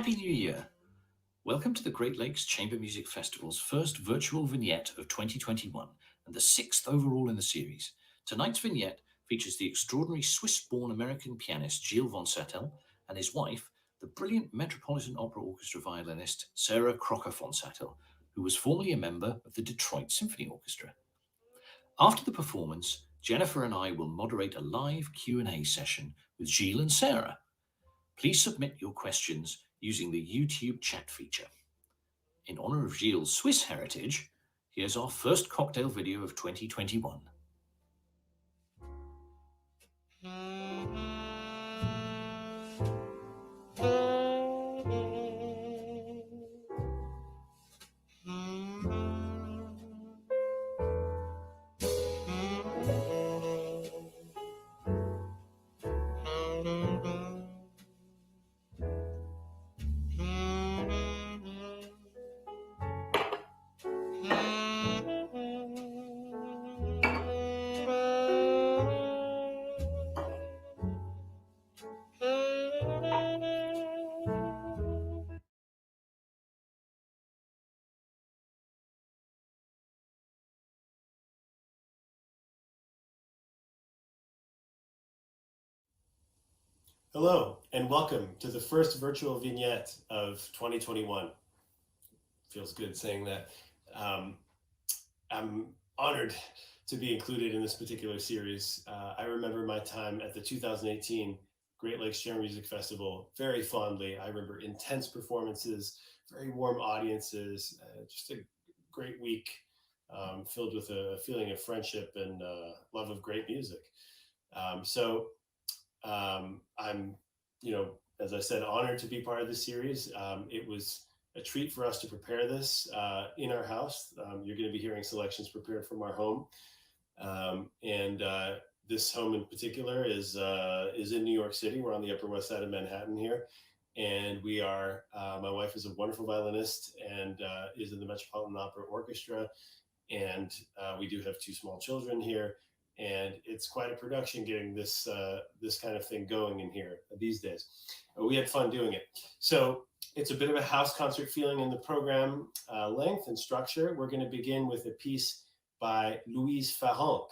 Happy New Year! Welcome to the Great Lakes Chamber Music Festival's first virtual vignette of 2021 and the sixth overall in the series. Tonight's vignette features the extraordinary Swiss-born American pianist Gilles Vonsattel and his wife, the brilliant Metropolitan Opera Orchestra violinist Sarah Crocker Vonsattel, who was formerly a member of the Detroit Symphony Orchestra. After the performance, Jennifer and I will moderate a live Q&A session with Gilles and Sarah. Please submit your questions using the YouTube chat feature. In honor of Gilles' Swiss heritage, here's our first cocktail video of 2021. Hello, and welcome to the first virtual vignette of 2021. Feels good saying that. I'm honored to be included in this particular series. I remember my time at the 2018 Great Lakes Chamber Music Festival very fondly. I remember intense performances, very warm audiences, just a great week filled with a feeling of friendship and love of great music. I'm, as I said, honored to be part of this series. It was a treat for us to prepare this in our house. You're going to be hearing selections prepared from our home. And this home in particular is in New York City. We're on the Upper West Side of Manhattan here. And we are, my wife is a wonderful violinist and is in the Metropolitan Opera Orchestra. And we do have two small children here. And it's quite a production getting this kind of thing going in here these days. We had fun doing it. So it's a bit of a house concert feeling in the program length and structure. We're going to begin with a piece by Louise Farrenc,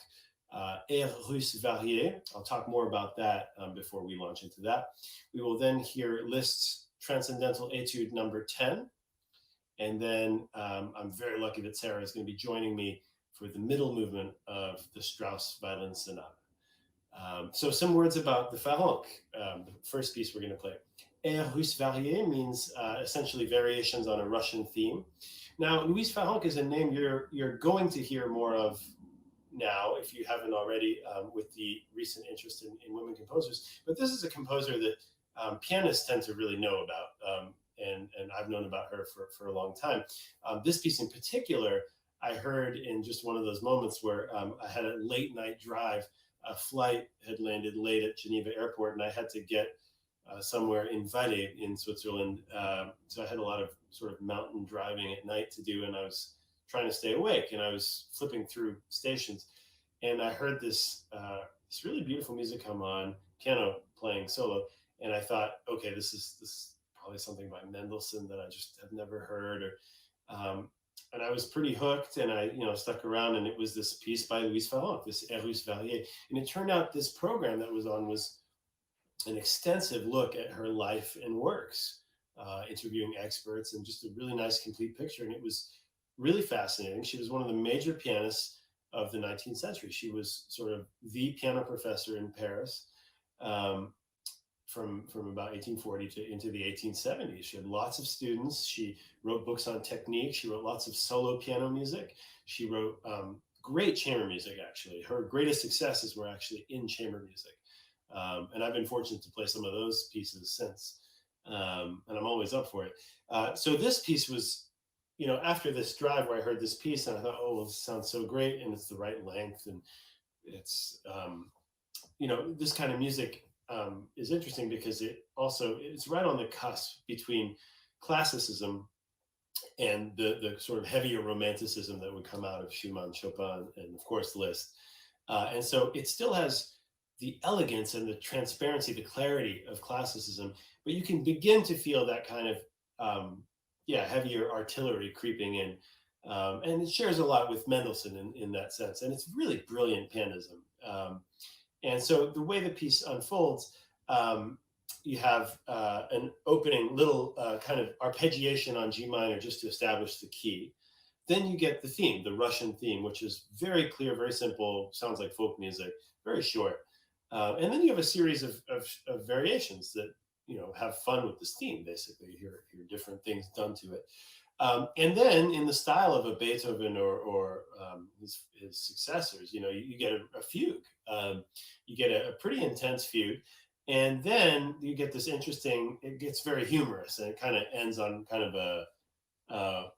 Air russe varié. I'll talk more about that before we launch into that. We will then hear Liszt's Transcendental Etude No. 10. And then I'm very lucky that Sarah is going to be joining me for the middle movement of the Strauss Violin Sonata. So some words about the Farrenc, the first piece we're going to play. Air russe varié means essentially variations on a Russian theme. Now, Louise Farrenc is a name you're going to hear more of now, if you haven't already, with the recent interest in women composers. But this is a composer that pianists tend to really know about, and I've known about her for a long time. This piece in particular, I heard in just one of those moments where I had a late night drive. A flight had landed late at Geneva Airport, and I had to get somewhere in Valais in Switzerland. So I had a lot of sort of mountain driving at night to do, and I was trying to stay awake, and I was flipping through stations, and I heard this really beautiful music come on, piano playing solo, and I thought, okay, this is probably something by Mendelssohn that I just have never heard, and I was pretty hooked, and I stuck around, and it was this piece by Louise Farrenc, this Air russe varié, and it turned out this program that was on was an extensive look at her life and works, interviewing experts, and just a really nice complete picture, and it was really fascinating. She was one of the major pianists of the 19th century. She was sort of the piano professor in Paris from about 1840 into the 1870s. She had lots of students. She wrote books on technique. She wrote lots of solo piano music. She wrote great chamber music, actually. Her greatest successes were actually in chamber music. And I've been fortunate to play some of those pieces since. And I'm always up for it. So this piece was, after this drive where I heard this piece, and I thought, oh, this sounds so great, and it's the right length, and it's, this kind of music is interesting because it's right on the cusp between classicism and the sort of heavier romanticism that would come out of Schumann, Chopin, and of course Liszt. And so it still has the elegance and the transparency, the clarity of classicism, but you can begin to feel that kind of heavier artillery creeping in. And it shares a lot with Mendelssohn in that sense. And it's really brilliant pianism. And so the way the piece unfolds, you have an opening little kind of arpeggiation on G minor just to establish the key. Then you get the theme, the Russian theme, which is very clear, very simple, sounds like folk music, very short. And then you have a series of variations that have fun with this theme. Basically, you hear different things done to it, and then in the style of a Beethoven or his successors, you get a fugue. You get a pretty intense fugue, and then you get this interesting. It gets very humorous, and it kind of ends on kind of a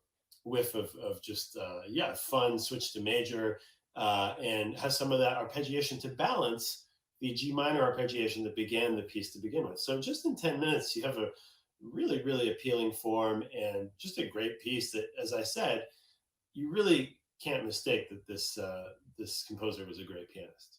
whiff of just fun switch to major, and has some of that arpeggiation to balance the G minor arpeggiation that began the piece to begin with. So just in 10 minutes, you have a really, really appealing form and just a great piece that, as I said, you really can't mistake that this composer was a great pianist.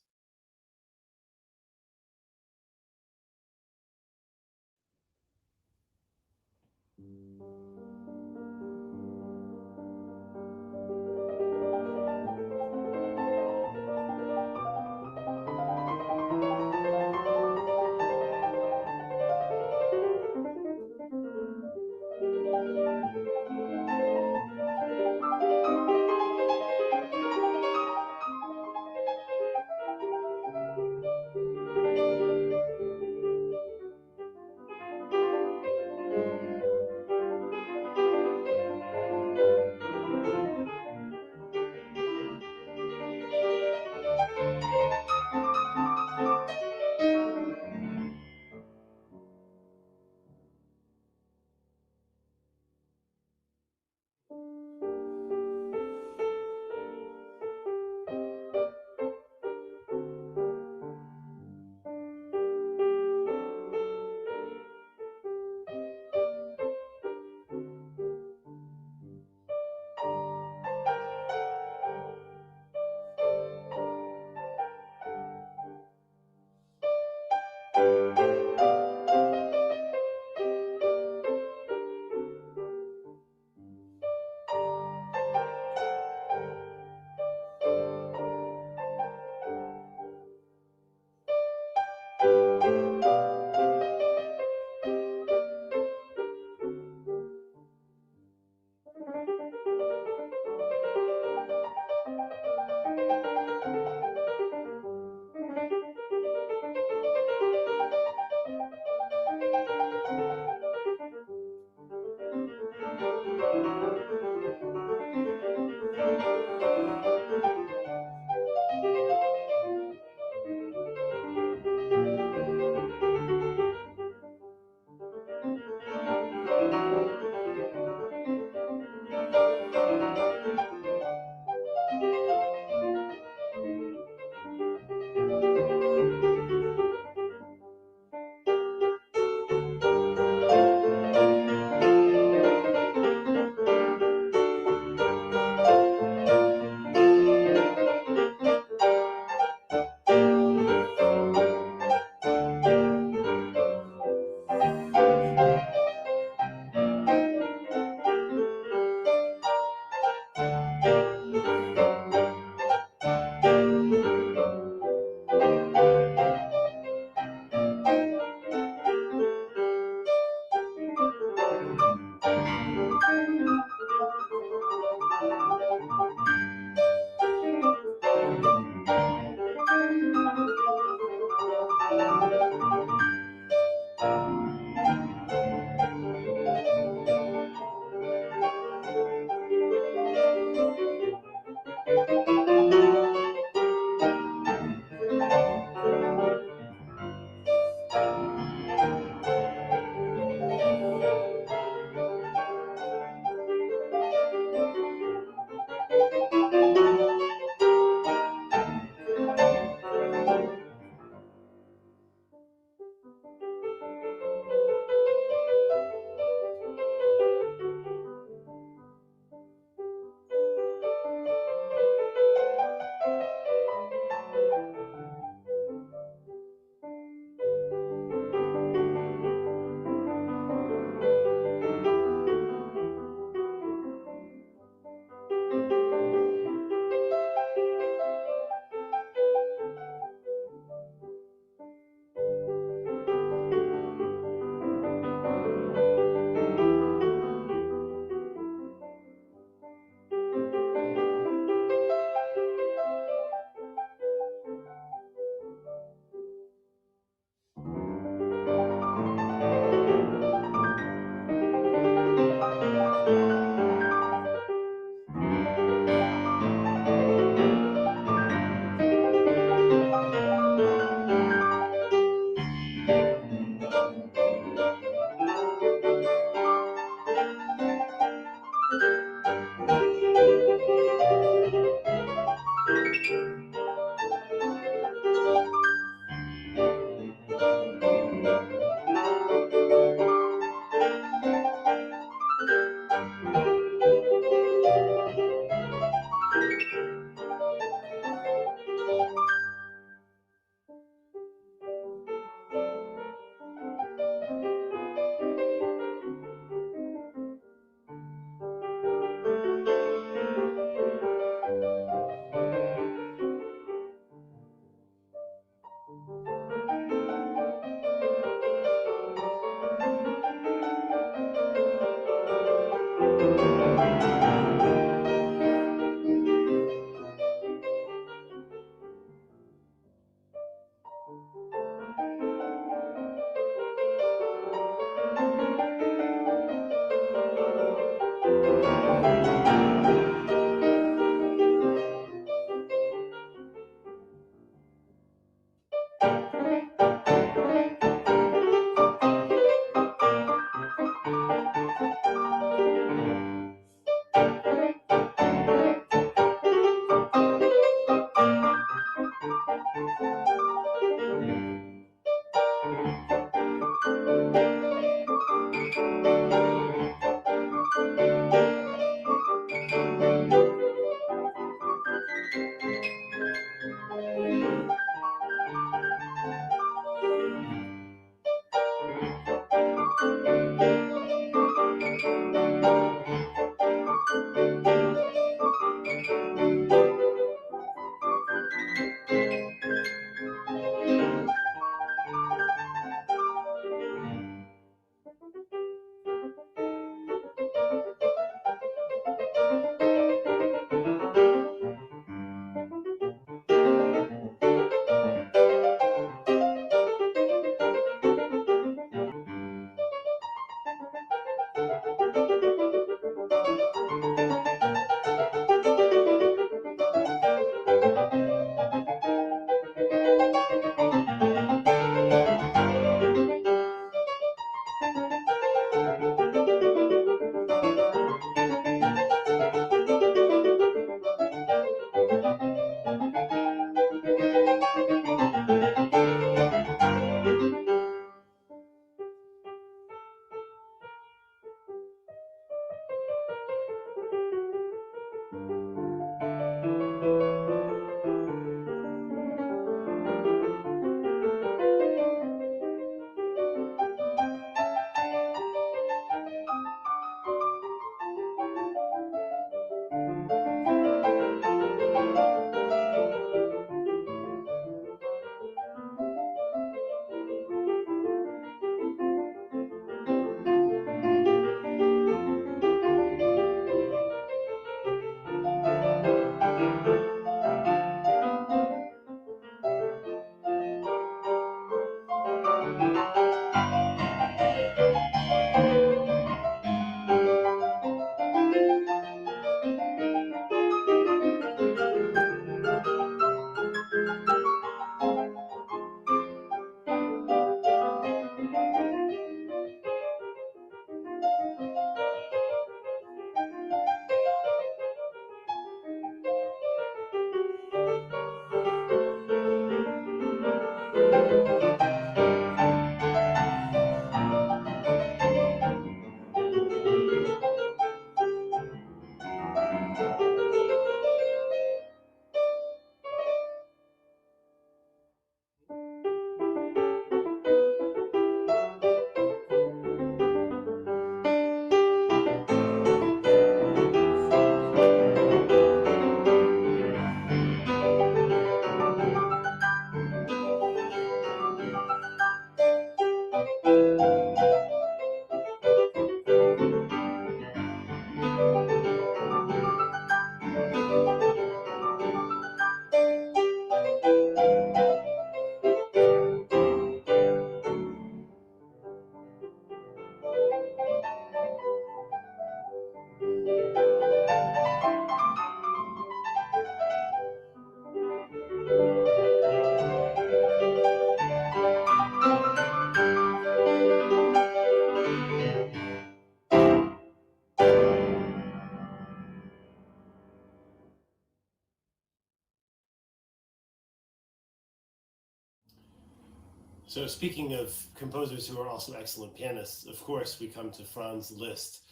So speaking of composers who are also excellent pianists, of course, we come to Franz Liszt.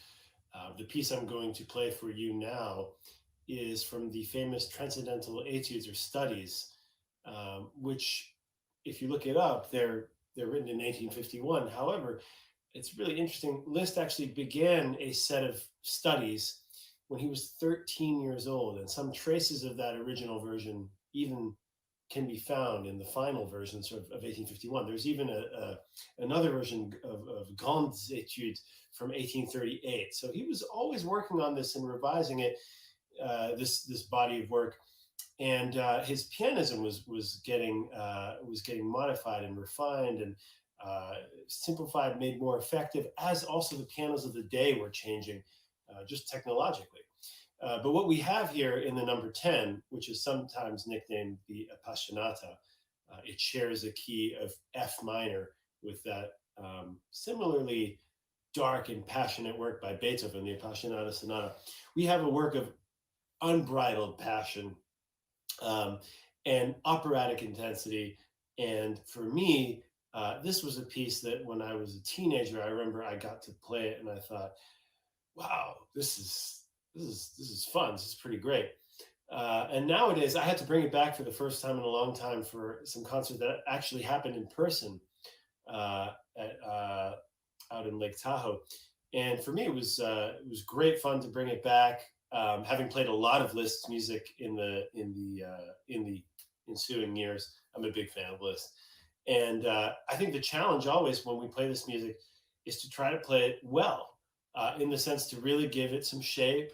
The piece I'm going to play for you now is from the famous Transcendental Etudes or Studies, which, if you look it up, they're written in 1851. However, it's really interesting. Liszt actually began a set of studies when he was 13 years old, and some traces of that original version even can be found in the final version sort of 1851. There's even another version of Grandes Etudes from 1838. So he was always working on this and revising it, this body of work, and his pianism was getting modified and refined and simplified, made more effective, as also the pianos of the day were changing, just technologically. But what we have here in the number 10, which is sometimes nicknamed the Appassionata, it shares a key of F minor with that similarly dark and passionate work by Beethoven, the Appassionata Sonata. We have a work of unbridled passion and operatic intensity. And for me, this was a piece that when I was a teenager, I remember I got to play it and I thought, wow, this is fun. This is pretty great. And nowadays, I had to bring it back for the first time in a long time for some concert that actually happened in person out in Lake Tahoe. And for me, it was great fun to bring it back. Having played a lot of Liszt's music in the ensuing years, I'm a big fan of Liszt. And I think the challenge always when we play this music is to try to play it well, in the sense to really give it some shape,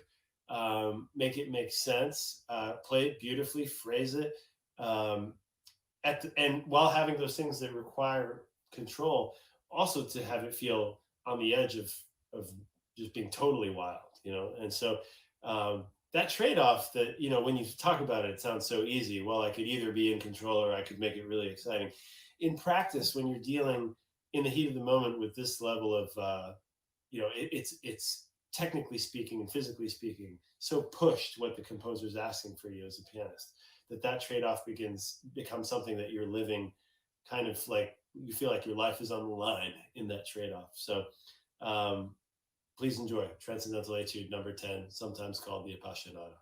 make it make sense, play it beautifully, phrase it, and while having those things that require control, also to have it feel on the edge of just being totally wild, And so that trade-off that, when you talk about it, it sounds so easy. Well, I could either be in control or I could make it really exciting. In practice, when you're dealing in the heat of the moment with this level of, it's technically speaking and physically speaking, so pushed what the composer is asking for you as a pianist, that trade-off becomes something that you're living, kind of like you feel like your life is on the line in that trade-off. So please enjoy Transcendental Etude number 10, sometimes called the Appassionata.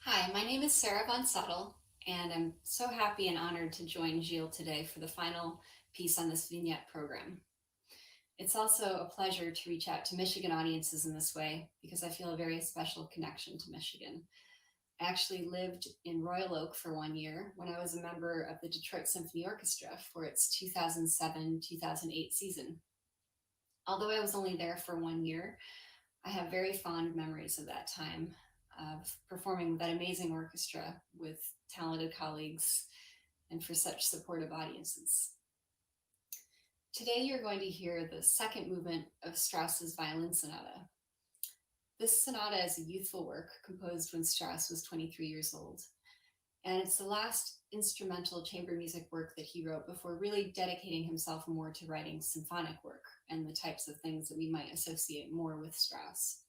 Hi, my name is Sarah Vonsattel, and I'm so happy and honored to join Gilles today for the final piece on this Vignette program. It's also a pleasure to reach out to Michigan audiences in this way because I feel a very special connection to Michigan. I actually lived in Royal Oak for 1 year when I was a member of the Detroit Symphony Orchestra for its 2007-2008 season. Although I was only there for 1 year, I have very fond memories of that time, of performing with that amazing orchestra with talented colleagues and for such supportive audiences. Today you're going to hear the second movement of Strauss's Violin Sonata. This sonata is a youthful work composed when Strauss was 23 years old, and it's the last instrumental chamber music work that he wrote before really dedicating himself more to writing symphonic work and the types of things that we might associate more with Strauss.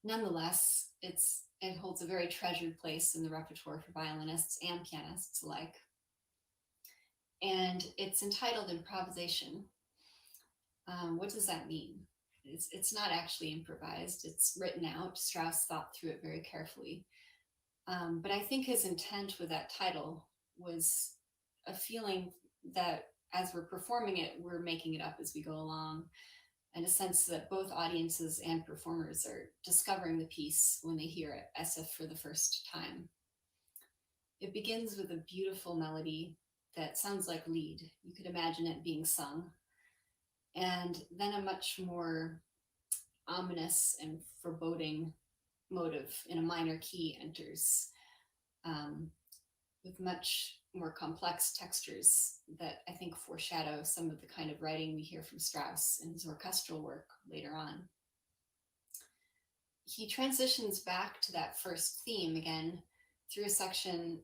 Nonetheless, it holds a very treasured place in the repertoire for violinists and pianists alike. And it's entitled Improvisation. What does that mean? It's not actually improvised. It's written out. Strauss thought through it very carefully. But I think his intent with that title was a feeling that as we're performing it, we're making it up as we go along, and a sense that both audiences and performers are discovering the piece when they hear it as if for the first time. It begins with a beautiful melody that sounds like lead. You could imagine it being sung. And then a much more ominous and foreboding motive in a minor key enters, with much more complex textures that I think foreshadow some of the kind of writing we hear from Strauss in his orchestral work later on. He transitions back to that first theme again through a section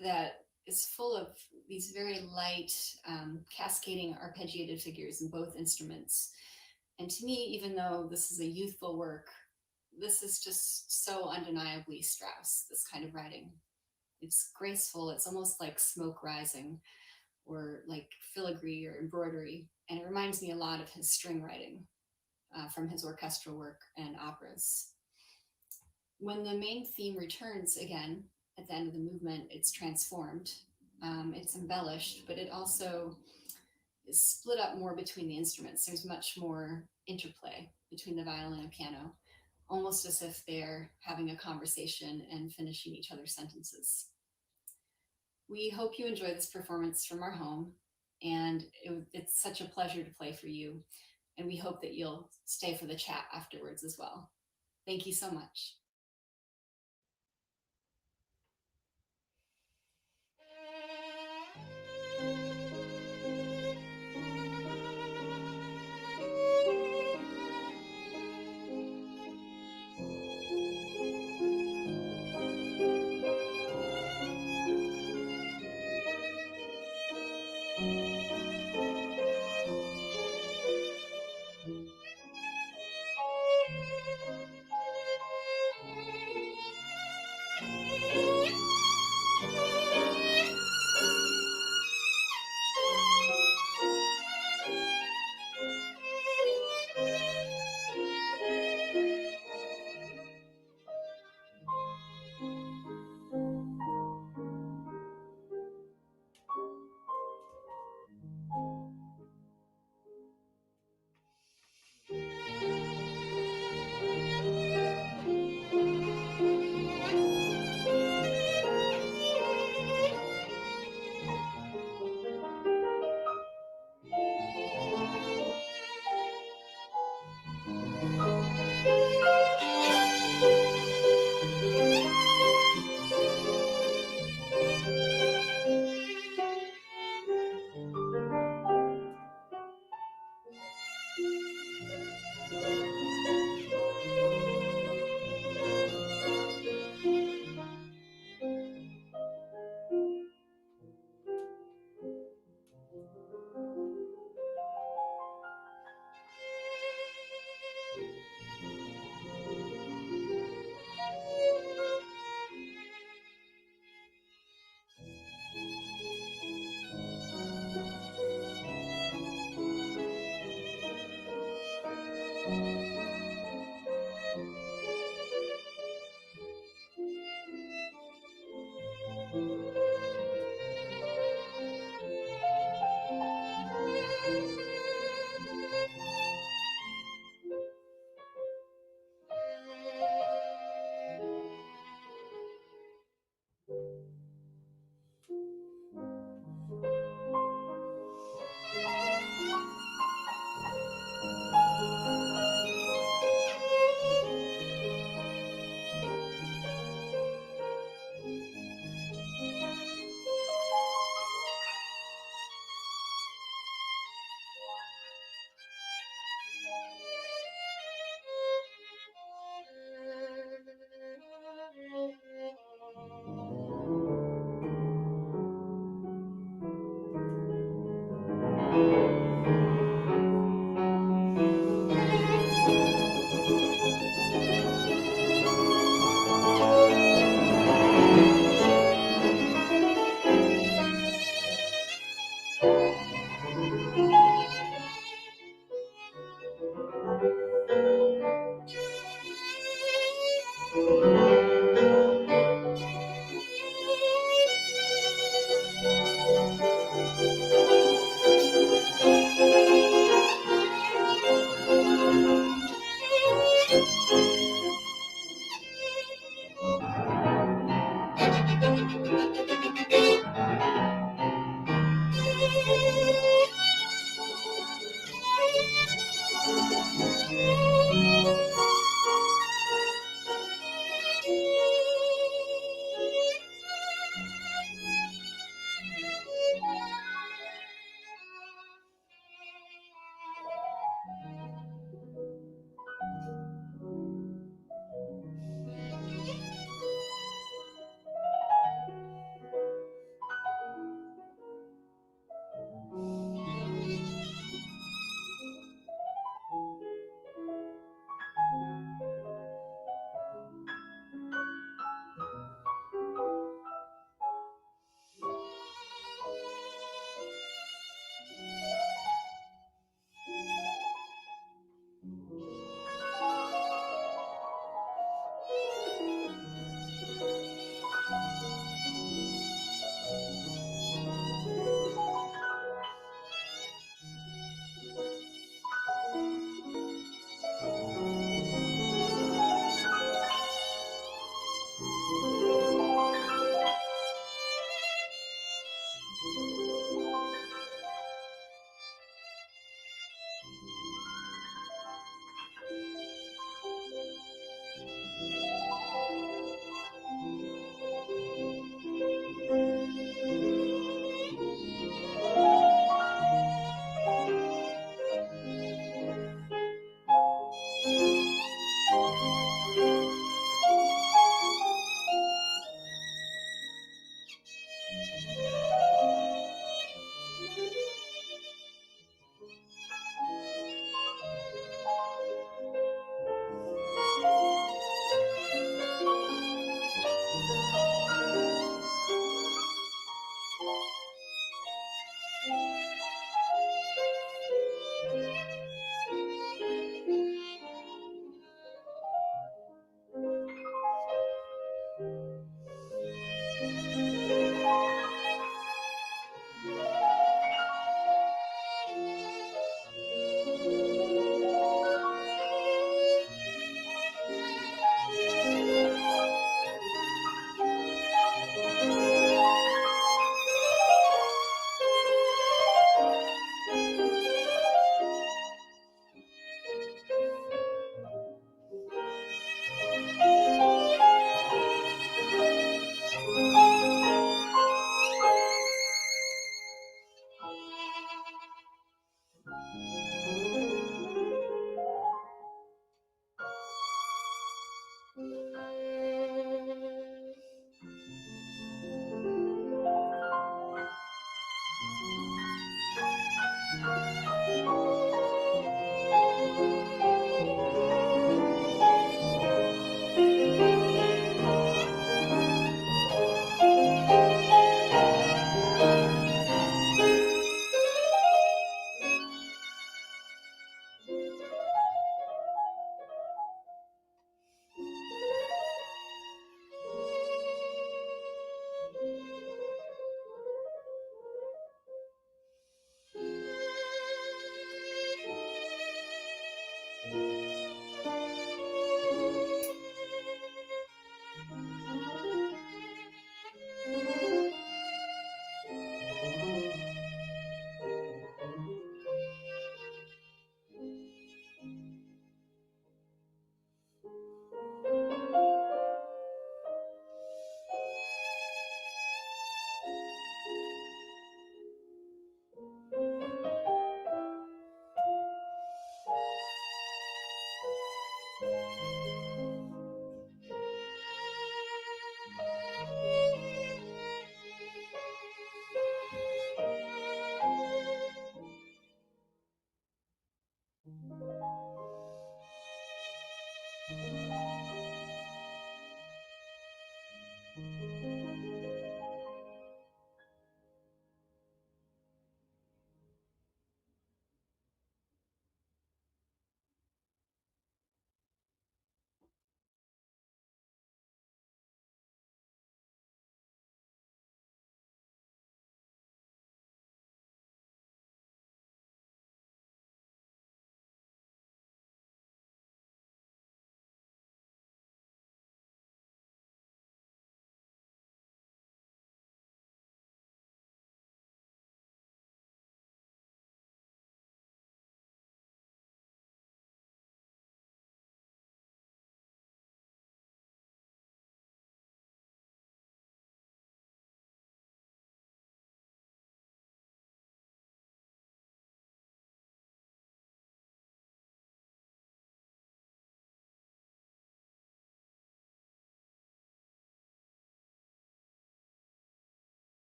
that is full of these very light, cascading arpeggiated figures in both instruments. And to me, even though this is a youthful work, this is just so undeniably Strauss, this kind of writing. It's graceful, it's almost like smoke rising, or like filigree or embroidery. And it reminds me a lot of his string writing from his orchestral work and operas. When the main theme returns again, at the end of the movement, it's transformed, it's embellished, but it also is split up more between the instruments. There's much more interplay between the violin and piano, almost as if they're having a conversation and finishing each other's sentences. We hope you enjoy this performance from our home, and it's such a pleasure to play for you, and we hope that you'll stay for the chat afterwards as well. Thank you so much.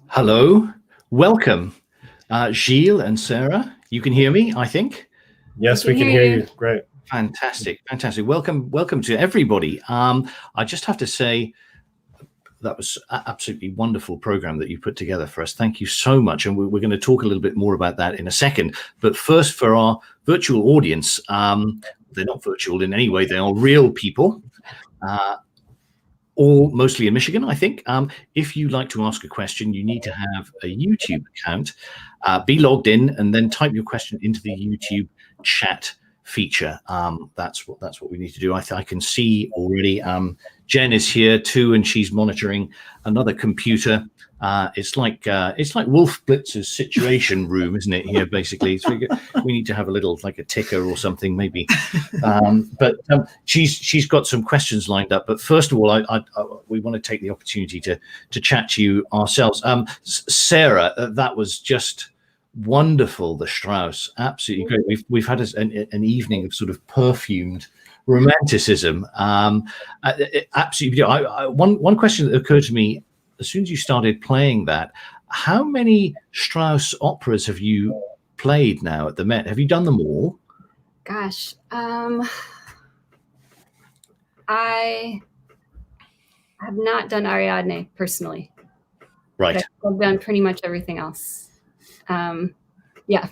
Hello, welcome, Gilles and Sarah. You can hear me, I think. Yes, we can hear you. Great. Fantastic, fantastic. Welcome to everybody. I just have to say that was an absolutely wonderful program that you put together for us. Thank you so much. And we're going to talk a little bit more about that in a second. But first, for our virtual audience, they're not virtual in any way. They are real people. All mostly in Michigan, I think. If you'd like to ask a question, you need to have a YouTube account, be logged in, and then type your question into the YouTube chat feature. That's what we need to do. I can see already. Jen is here too, and she's monitoring another computer. It's like Wolf Blitz's situation room, isn't it? Here, basically, so we need to have a little, like a ticker or something, maybe. But she's got some questions lined up. But first of all, we want to take the opportunity to chat to you ourselves. Sarah, that was just wonderful. The Strauss, absolutely great. We've had an evening of sort of perfumed romanticism. Absolutely. One question that occurred to me as soon as you started playing that, how many Strauss operas have you played now at the Met? Have you done them all? Gosh, I have not done Ariadne personally. Right. I've done pretty much everything else. Yeah.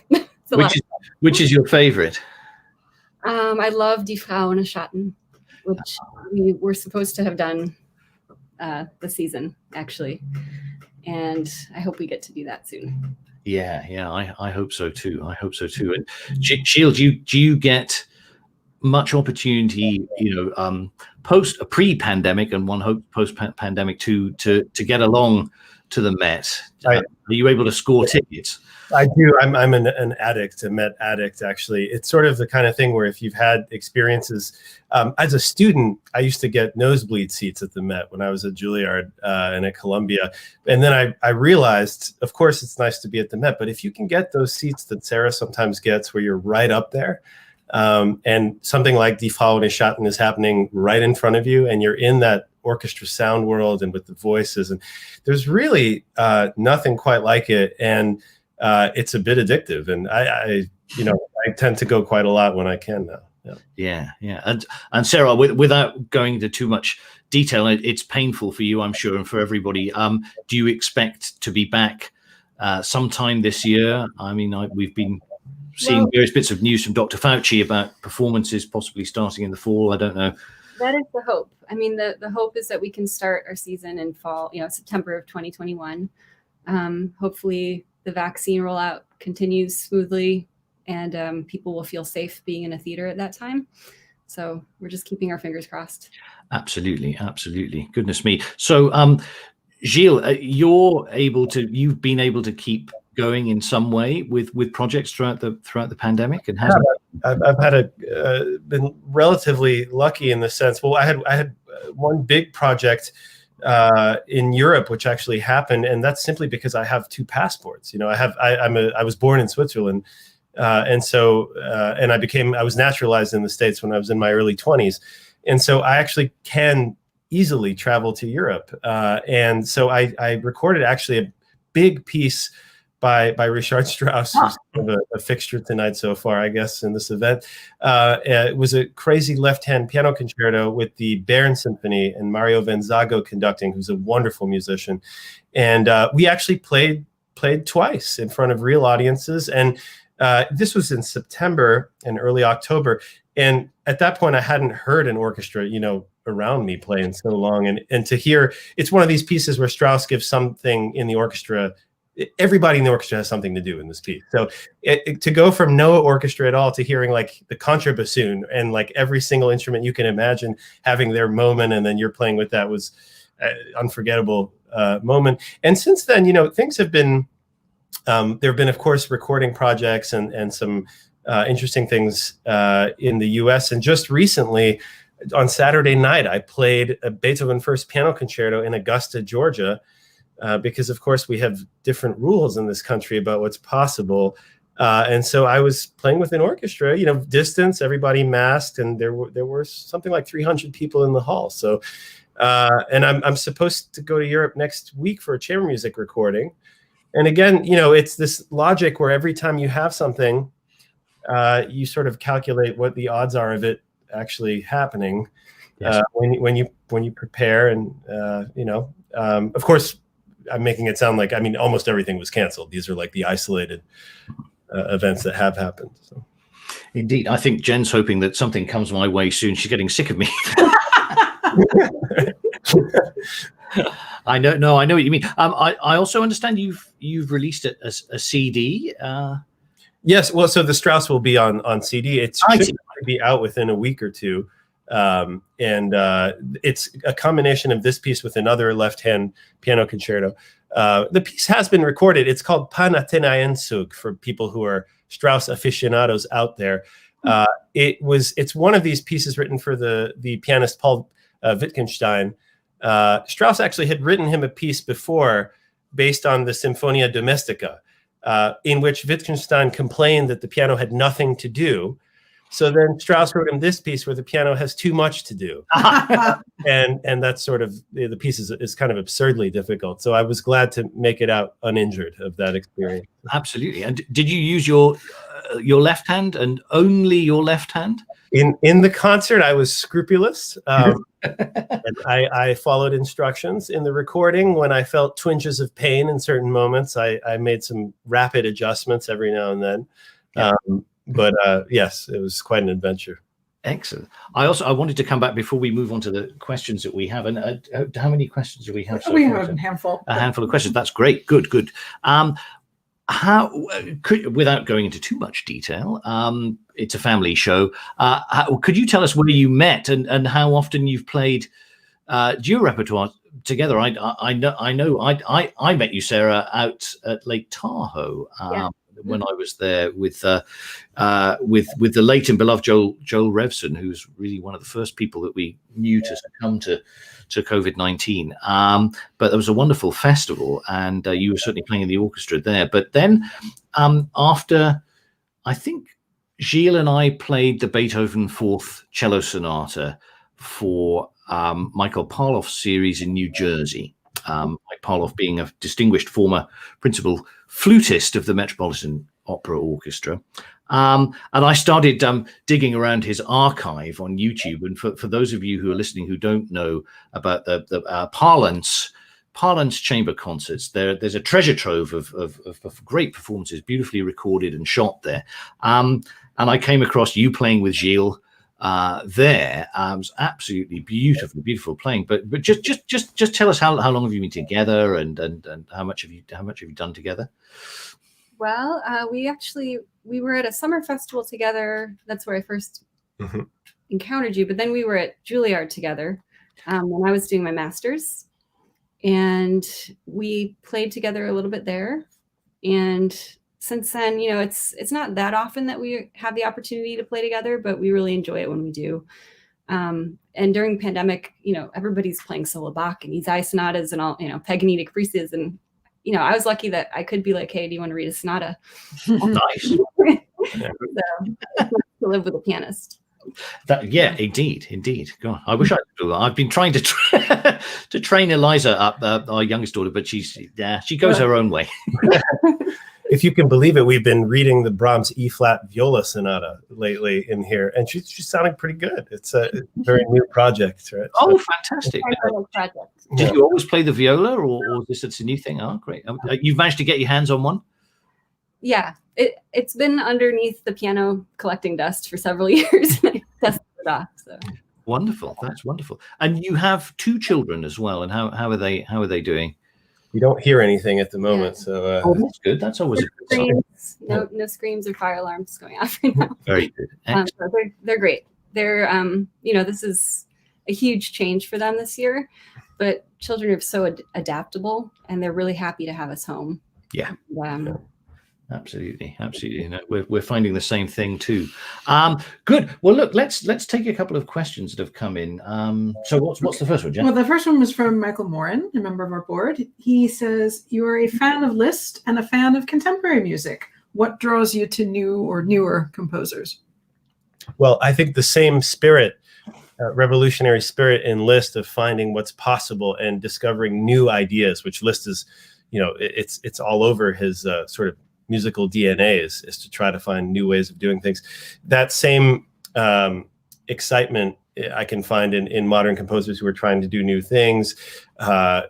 Which is your favorite? I love Die Frau ohne Schatten, which we were supposed to have done the season, actually. And I hope we get to do that soon. Yeah, I hope so too. I hope so too. And Gilles, do you get much opportunity, pre-pandemic and one hope post-pandemic to get along to the Met? Are you able to score tickets? I do. I'm an addict, a Met addict, actually. It's sort of the kind of thing where if you've had experiences, as a student, I used to get nosebleed seats at the Met when I was at Juilliard and at Columbia. And then I realized, of course, it's nice to be at the Met, but if you can get those seats that Sarah sometimes gets where you're right up there, and something like Die Frau ohne Schatten is happening right in front of you, and you're in that orchestra sound world and with the voices, and there's really nothing quite like it. And it's a bit addictive, and I tend to go quite a lot when I can now. Yeah. And Sarah, without going into too much detail, it's painful for you, I'm sure, and for everybody. Do you expect to be back sometime this year? I mean, we've been seeing various bits of news from Dr. Fauci about performances possibly starting in the fall. I don't know. That is the hope. I mean, the hope is that we can start our season in fall, September of 2021. Hopefully the vaccine rollout continues smoothly, and people will feel safe being in a theater at that time. So we're just keeping our fingers crossed. Absolutely. Goodness me. So, Gilles, you've been able to keep going in some way with projects throughout the pandemic, and I've been relatively lucky in the sense. Well, I had one big project in Europe, which actually happened, and that's simply because I have two passports. I was born in Switzerland, and I was naturalized in the States when I was in my early 20s, and so I actually can easily travel to Europe. And so I recorded actually a big piece by Richard Strauss, who's kind of a fixture tonight so far, I guess, in this event. It was a crazy left-hand piano concerto with the Bern Symphony and Mario Venzago conducting, who's a wonderful musician. And we actually played twice in front of real audiences. And this was in September and early October. And at that point, I hadn't heard an orchestra, around me play in so long. And to hear, it's one of these pieces where Strauss gives something in the orchestra. Everybody in the orchestra has something to do in this piece. So to go from no orchestra at all to hearing like the contrabassoon and like every single instrument you can imagine having their moment, and then you're playing with that, was unforgettable moment. And since then, things have been, there have been, of course, recording projects and some interesting things in the US. And just recently, on Saturday night, I played a Beethoven First Piano Concerto in Augusta, Georgia, because, of course, we have different rules in this country about what's possible. And so I was playing with an orchestra, distance, everybody masked, and there were something like 300 people in the hall. So, and I'm supposed to go to Europe next week for a chamber music recording. And again, it's this logic where every time you have something, you sort of calculate what the odds are of it actually happening. Yes. When you prepare, and of course, I'm making it sound like, almost everything was canceled. These are like the isolated events that have happened. So. Indeed. I think Jen's hoping that something comes my way soon. She's getting sick of me. I know what you mean. I also understand you've released a CD. Yes. Well, so the Strauss will be on CD. It should be out within a week or two. And it's a combination of this piece with another left-hand piano concerto. The piece has been recorded. It's called Panathenaentzug for people who are Strauss aficionados out there. It's one of these pieces written for the pianist Paul Wittgenstein. Strauss actually had written him a piece before based on the Symphonia Domestica, in which Wittgenstein complained that the piano had nothing to do. So then Strauss wrote him this piece where the piano has too much to do. and that's sort of, the piece is kind of absurdly difficult. So I was glad to make it out uninjured of that experience. Absolutely. And did you use your left hand and only your left hand? In the concert, I was scrupulous. And I followed instructions. In the recording, when I felt twinges of pain in certain moments, I made some rapid adjustments every now and then. Yeah. But yes, it was quite an adventure. Excellent. I wanted to come back before we move on to the questions that we have. And how many questions do we have? We have a handful. A handful of questions. That's great. Good. How without going into too much detail, it's a family show. Could you tell us where you met and how often you've played duo repertoire together? I know I met you, Sarah, out at Lake Tahoe. When I was there with the late and beloved Joel Revson, who's really one of the first people that we knew to succumb to COVID-19. But there was a wonderful festival, and you were certainly playing in the orchestra there. But then after, I think Gilles and I played the Beethoven Fourth Cello Sonata for Michael Parloff's series in New Jersey. Mike Parloff being a distinguished former principal flutist of the Metropolitan Opera Orchestra. And I started digging around his archive on YouTube. And for those of you who are listening who don't know about the Parlance chamber concerts, there's a treasure trove of great performances, beautifully recorded and shot there. And I came across you playing with Gilles there. It was absolutely beautiful playing. But just tell us how long have you been together, and how much have you done together? Well, we were at a summer festival together. That's where I first encountered you. But then we were at Juilliard together when I was doing my master's, and we played together a little bit there. And since then, it's not that often that we have the opportunity to play together, but we really enjoy it when we do. And during pandemic, everybody's playing solo Bach and Isai sonatas and all, Paganini caprices. And, I was lucky that I could be like, hey, do you want to read a sonata? Nice. So, to live with a pianist. Yeah, indeed. God, I wish I could do that. I've been trying to to train Eliza up, our youngest daughter, but she goes her own way. If you can believe it, we've been reading the Brahms E-flat Viola Sonata lately in here, and she's sounding pretty good. It's a very new project, right? Oh, fantastic! Project. Did you always play the viola, or is this a new thing? Oh, great! You've managed to get your hands on one. Yeah, it's been underneath the piano collecting dust for several years. I dusted it off. So wonderful, that's wonderful. And you have 2 children as well. And how are they doing? You don't hear anything at the moment, so that's good. That's always a good sign. No screams or fire alarms going off right now. Very good. So they're great. They're this is a huge change for them this year, but children are so adaptable, and they're really happy to have us home. Yeah. Absolutely. No, we're finding the same thing too. Good. Well, look, let's take a couple of questions that have come in. So what's the first one, Jen? Well, the first one was from Michael Morin, a member of our board. He says, you are a fan of Liszt and a fan of contemporary music. What draws you to new or newer composers? Well, I think the same spirit, revolutionary spirit in Liszt of finding what's possible and discovering new ideas, which Liszt is, it's all over his sort of musical DNA is to try to find new ways of doing things. That same excitement I can find in modern composers who are trying to do new things.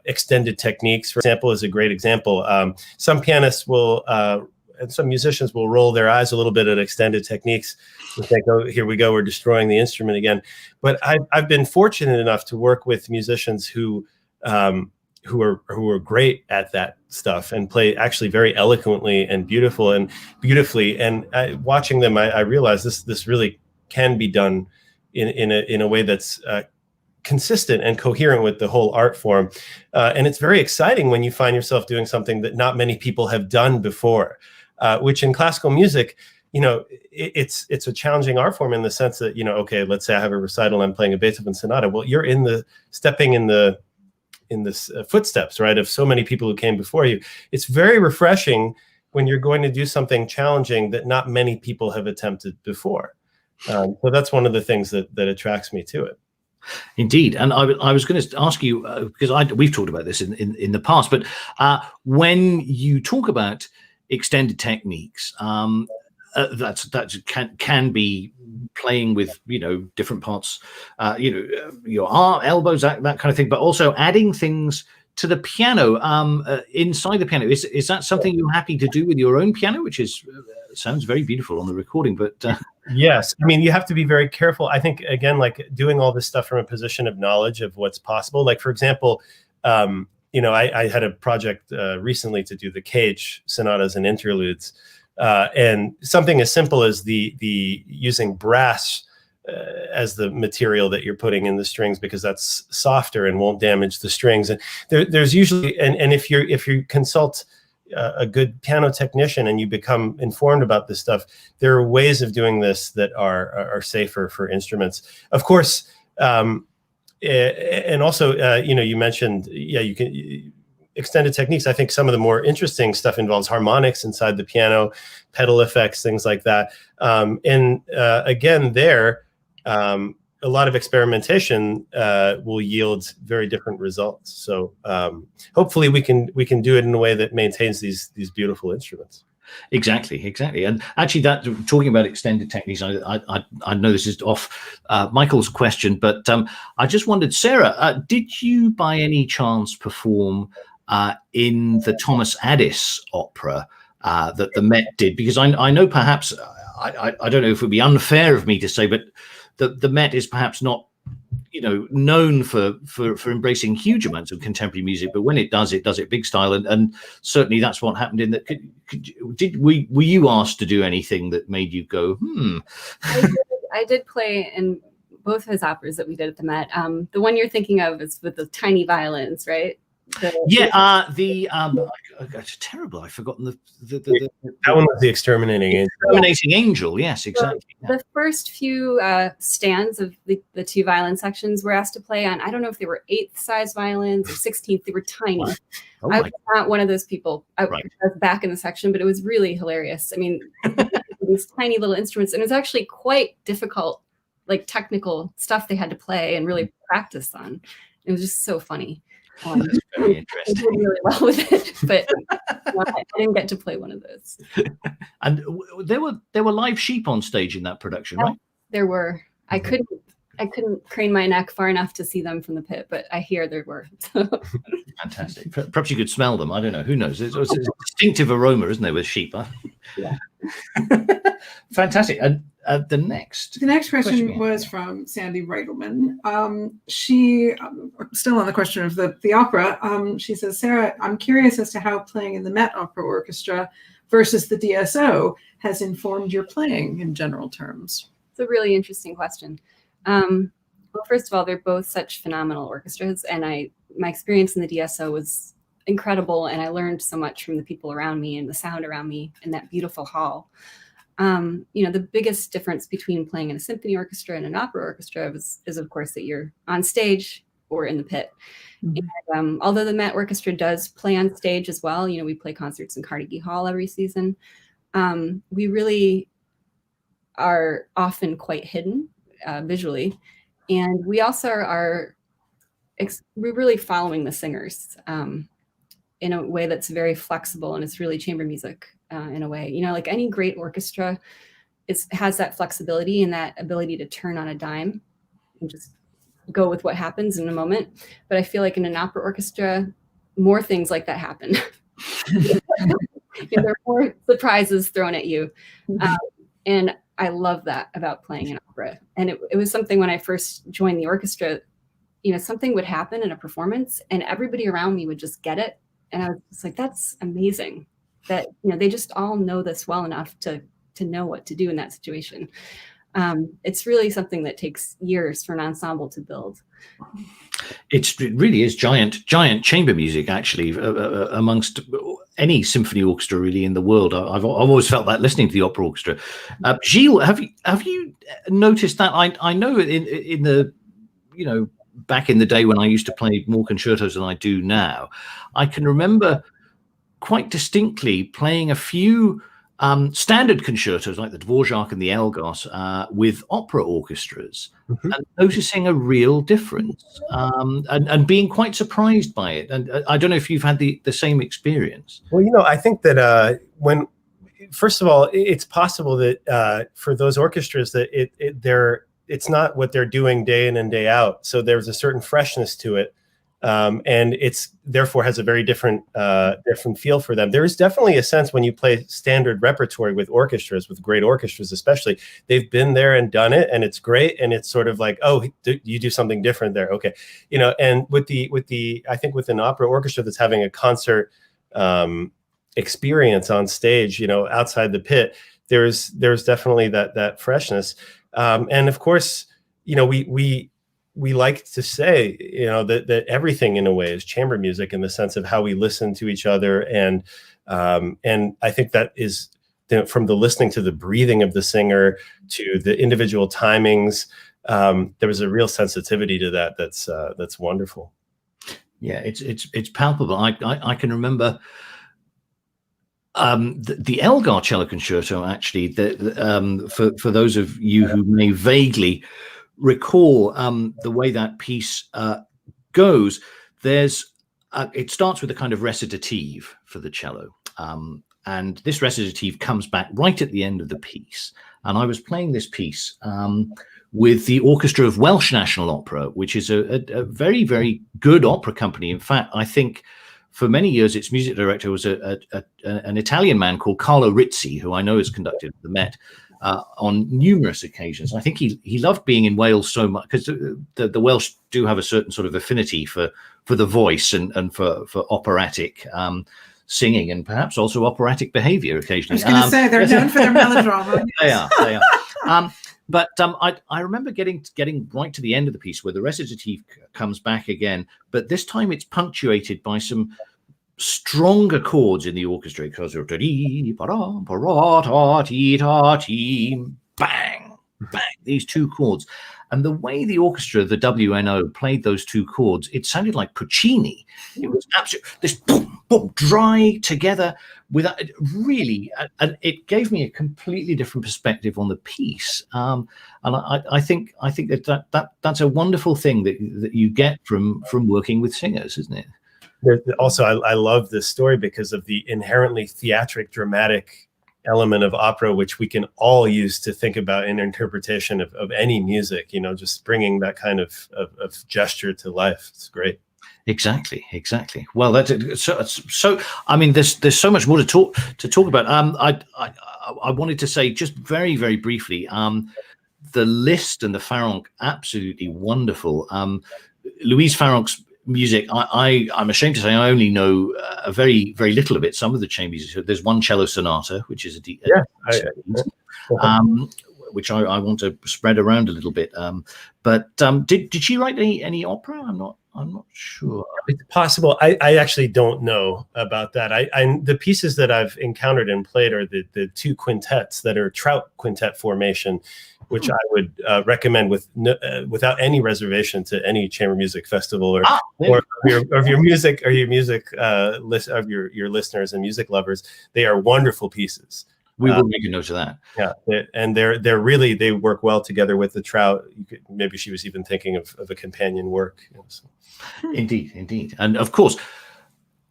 Extended techniques, for example, is a great example. Some pianists will, and some musicians will roll their eyes a little bit at extended techniques and think, oh, here we go, we're destroying the instrument again. But I've been fortunate enough to work with musicians who are great at that stuff and play actually very eloquently and beautifully. And watching them, I realized this really can be done in a way that's consistent and coherent with the whole art form. And it's very exciting when you find yourself doing something that not many people have done before, which in classical music, it's a challenging art form in the sense that, okay, let's say I have a recital, I'm playing a Beethoven sonata. Well, you're stepping in the footsteps, right, of so many people who came before you. It's very refreshing when you're going to do something challenging that not many people have attempted before. So that's one of the things that attracts me to it. Indeed. And I was going to ask you, because we've talked about this in the past, but when you talk about extended techniques, that can be playing with different parts, your arm, elbows, that kind of thing, but also adding things to the piano, inside the piano. Is that something you're happy to do with your own piano, which sounds very beautiful on the recording? But yes, I mean, you have to be very careful. I think, again, like doing all this stuff from a position of knowledge of what's possible. Like, for example, I had a project recently to do the Cage sonatas and interludes. And something as simple as the using brass as the material that you're putting in the strings, because that's softer and won't damage the strings. And there's usually, and if you consult a good piano technician and you become informed about this stuff, there are ways of doing this that are safer for instruments. Of course, and also, you mentioned, you can. Extended techniques. I think some of the more interesting stuff involves harmonics inside the piano, pedal effects, things like that. Again, a lot of experimentation will yield very different results. So hopefully we can do it in a way that maintains these beautiful instruments. Exactly. And actually, that talking about extended techniques, I know this is off Michael's question, but I just wondered, Sarah, did you by any chance perform in the Thomas Addis opera that the Met did? Because I know perhaps, I don't know if it would be unfair of me to say, but the Met is perhaps not, known for embracing huge amounts of contemporary music, but when it does it big style, and certainly that's what happened in that. Were you asked to do anything that made you go, I did play in both his operas that we did at the Met. The one you're thinking of is with the tiny violins, right? It's terrible. I've forgotten the that one was the Exterminating Angel. Yes, exactly. So the first few stands of the 2 violin sections were asked to play on. I don't know if they were 8th size violins or 16th. They were tiny. I was not one of those people. I was back in the section, but it was really hilarious. I mean, these tiny little instruments, and it was actually quite difficult like technical stuff they had to play and really practice on. It was just so funny. That's very I interesting. did really well with it, but I didn't get to play one of those. And there were live sheep on stage in that production, right? There were. I couldn't crane my neck far enough to see them from the pit, but I hear there were. Fantastic. Perhaps you could smell them. I don't know. Who knows? It's a distinctive aroma, isn't there, with sheep? Huh? Yeah. Fantastic. And the next question was from Sandy Reitelman. She, still on the question of the opera, she says, Sarah, I'm curious as to how playing in the Met Opera Orchestra versus the DSO has informed your playing in general terms. It's a really interesting question. Well, first of all, they're both such phenomenal orchestras, and my experience in the DSO was incredible, and I learned so much from the people around me and the sound around me in that beautiful hall. The biggest difference between playing in a symphony orchestra and an opera orchestra is of course that you're on stage or in the pit. Mm-hmm. And, although the Met Orchestra does play on stage as well, we play concerts in Carnegie Hall every season. We really are often quite hidden visually, and we also we're really following the singers in a way that's very flexible, and it's really chamber music in a way. Like any great orchestra has that flexibility and that ability to turn on a dime and just go with what happens in a moment. But I feel like in an opera orchestra, more things like that happen. There are more surprises thrown at you. And I love that about playing an opera. And it was something when I first joined the orchestra, something would happen in a performance and everybody around me would just get it. And I was just like, that's amazing that, they just all know this well enough to know what to do in that situation. It's really something that takes years for an ensemble to build. It really is giant chamber music, actually, amongst any symphony orchestra really in the world. I've always felt that listening to the opera orchestra. Gilles, have you noticed that? I know in the back in the day when I used to play more concertos than I do now, I can remember quite distinctly playing a few standard concertos like the Dvorak and the Elgar with opera orchestras, mm-hmm. and noticing a real difference and being quite surprised by it. And I don't know if you've had the same experience. Well, I think that first of all, it's possible that for those orchestras that it's not what they're doing day in and day out. So there's a certain freshness to it. And it's therefore has a very different feel for them. There is definitely a sense when you play standard repertory with orchestras, with great orchestras especially, they've been there and done it, and it's great. And it's sort of like, oh, you do something different there, okay, And with the I think with an opera orchestra that's having a concert experience on stage, outside the pit, there's definitely that freshness, and of course, we like to say, that everything in a way is chamber music in the sense of how we listen to each other. And I think that is from the listening to the breathing of the singer to the individual timings. There was a real sensitivity to that. That's wonderful. Yeah, it's palpable. I can remember the Elgar cello concerto, actually, for those of you who may vaguely recall the way that piece goes. It starts with a kind of recitative for the cello, and this recitative comes back right at the end of the piece. And I was playing this piece with the Orchestra of Welsh National Opera, which is a very, very good opera company. In fact, I think for many years its music director was an Italian man called Carlo Rizzi, who I know has conducted the Met on numerous occasions. I think he loved being in Wales so much because the Welsh do have a certain sort of affinity for the voice and for operatic singing, and perhaps also operatic behavior occasionally. I was going to say they're known for their melodrama. They are. But I remember getting right to the end of the piece where the recitative comes back again, but this time it's punctuated by some stronger chords in the orchestra. It goes bang, bang, these two chords. And the way the orchestra, the WNO, played those two chords, it sounded like Puccini. It was absolutely this boom, boom, dry together without really, and it gave me a completely different perspective on the piece. And I think that's a wonderful thing that you get from working with singers, isn't it? Also, I love this story because of the inherently theatric, dramatic element of opera, which we can all use to think about in interpretation of any music, you know, just bringing that kind of gesture to life. It's great. Exactly. Well, that's so. I mean, there's so much more to talk about. I wanted to say just very, very briefly. The Liszt and the Farrenc, absolutely wonderful. Louise Farrenc's music, I'm ashamed to say I only know a very, very little of it. Some of the chamber music. There's one cello sonata, which is which I want to spread around a little bit. But did she write any opera? I'm not sure. It's possible. I actually don't know about that. The pieces that I've encountered and played are the two quintets that are Trout quintet formation, which I would recommend without any reservation to any chamber music festival or your music list of your listeners and music lovers. They are wonderful pieces. We will make a note of that. Yeah, and they work well together with the Trout. Maybe she was even thinking of a companion work. You know, so. Indeed, and of course,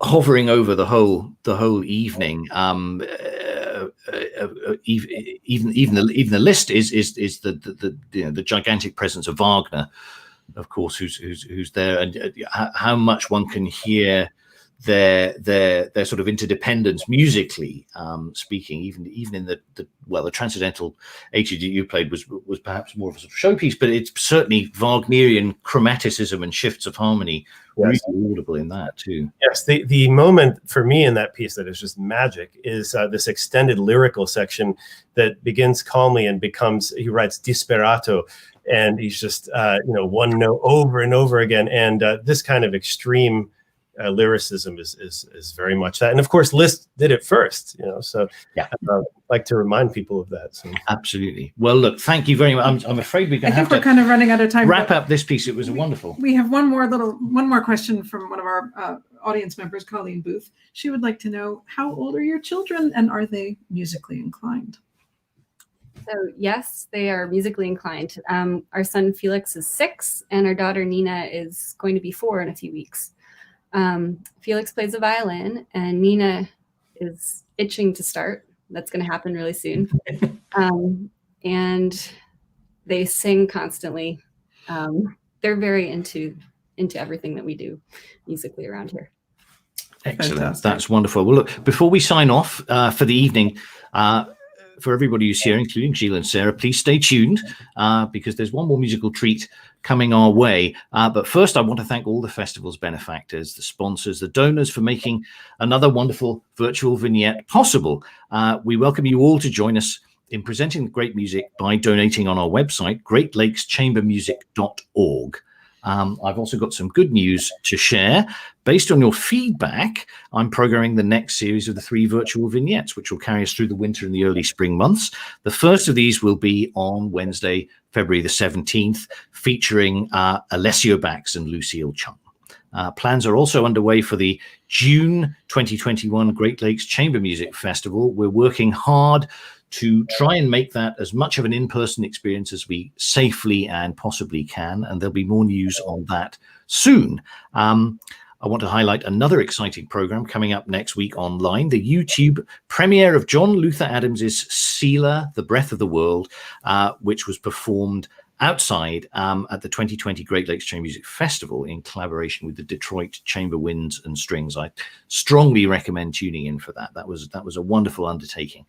hovering over the whole evening. Even the Liszt is the gigantic presence of Wagner, of course, who's there, and how much one can hear their sort of interdependence musically speaking, even in the Transcendental Etude you played was perhaps more of a sort of showpiece, but it's certainly Wagnerian chromaticism and shifts of harmony really audible in that too. Yes, the moment for me in that piece that is just magic is this extended lyrical section that begins calmly and becomes, he writes disperato, and he's just one note over and over again, and this kind of extreme lyricism is very much that, and of course Liszt did it first, so I'd like to remind people of that. So. Absolutely. Well, look, thank you very much. I'm afraid we're kind of running out of time. Wrap up this piece. It was wonderful. We have one more question from one of our audience members, Colleen Booth. She would like to know, how old are your children and are they musically inclined? So yes, they are musically inclined. Our son Felix is 6 and our daughter Nina is going to be 4 in a few weeks. Felix plays the violin and Nina is itching to start. That's going to happen really soon. And they sing constantly. They're very into everything that we do musically around here. Excellent. Fantastic. That's wonderful. Well, look, before we sign off for the evening, for everybody who's here, including Gilles and Sarah, please stay tuned because there's one more musical treat coming our way. But first, I want to thank all the festival's benefactors, the sponsors, the donors for making another wonderful virtual vignette possible. We welcome you all to join us in presenting great music by donating on our website, greatlakeschambermusic.org. I've also got some good news to share. Based on your feedback, I'm programming the next series of the 3 virtual vignettes, which will carry us through the winter and the early spring months. The first of these will be on Wednesday, February the 17th, featuring Alessio Bax and Lucille Chung. Plans are also underway for the June 2021 Great Lakes Chamber Music Festival. We're working hard to try and make that as much of an in-person experience as we safely and possibly can, and there'll be more news on that soon. I want to highlight another exciting program coming up next week online, the YouTube premiere of John Luther Adams's Selah, The Breath of the World, which was performed outside at the 2020 Great Lakes Chamber Music Festival in collaboration with the Detroit Chamber Winds and Strings. I strongly recommend tuning in for that. That was a wonderful undertaking.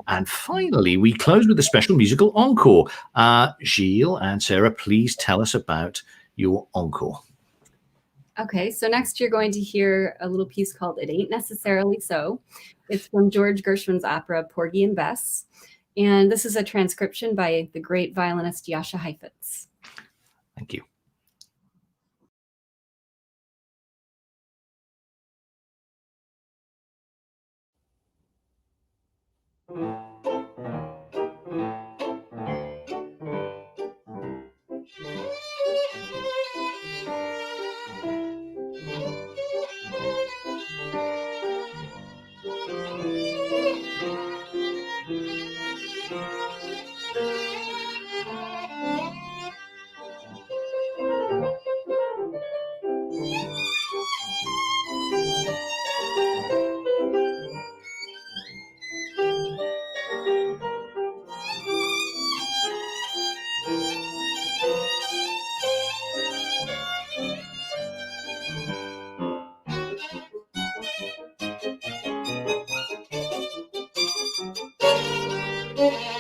And finally, we close with a special musical encore. Gilles and Sarah, please tell us about your encore. Okay, so next you're going to hear a little piece called It Ain't Necessarily So. It's from George Gershwin's opera Porgy and Bess. And this is a transcription by the great violinist Jascha Heifetz. Thank you. Thank you.